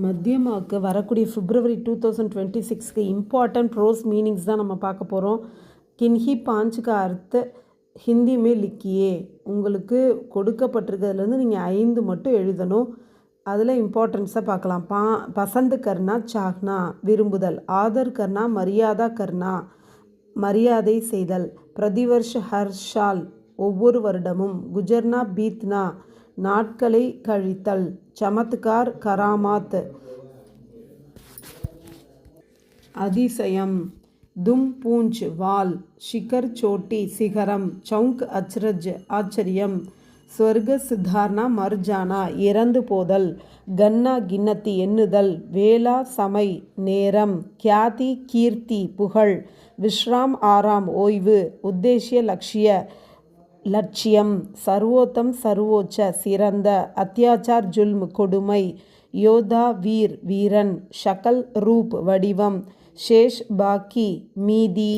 மத்தியமாவுக்கு வரக்கூடிய February 2026க்கு important pros meanings தான் நம்ம பார்க்க போகிறோம். கின்ஹி பாஞ்சுக்கு அர்த்த ஹிந்தி மே லிக்கியே. உங்களுக்கு கொடுக்கப்பட்டிருக்கிறதுலேருந்து நீங்கள் 5 மட்டும் எழுதணும். அதில் இம்பார்ட்டன்ஸாக பார்க்கலாம். பசந்து கர்னா சாஹ்னா விரும்புதல், ஆதர் கர்னா மரியாதா கர்னா மரியாதை செய்தல், பிரதிவர்ஷ ஹர்ஷால் ஒவ்வொரு வருடமும், குஜர்னா பீத்னா நாட்களை கழித்தல், சமத்கார் கராமாத் அதிசயம், தும் பூஞ்ச் வால், ஷிகர் சோட்டி சிகரம், சவுங்க் அச்ரஜ் ஆச்சரியம், ஸ்வர்க சித்தார்னா மர்ஜானா இறந்து போதல், கன்னா கிண்ணத்தி எண்ணுதல், வேலா சமை நேரம், கியாதி கீர்த்தி புகழ், விஸ்ராம் ஆராம் ஓய்வு, உத்தேஷ்ய லக்ஷ்ய லட்சியம், சர்வோத்தம் சர்வோச்ச சிறந்த, அத்தியாச்சார் ஜுல்ம் கொடுமை, யோதா வீர் வீரன், ஷகல் ரூப் வடிவம், ஷேஷ் பாக்கி மீதி.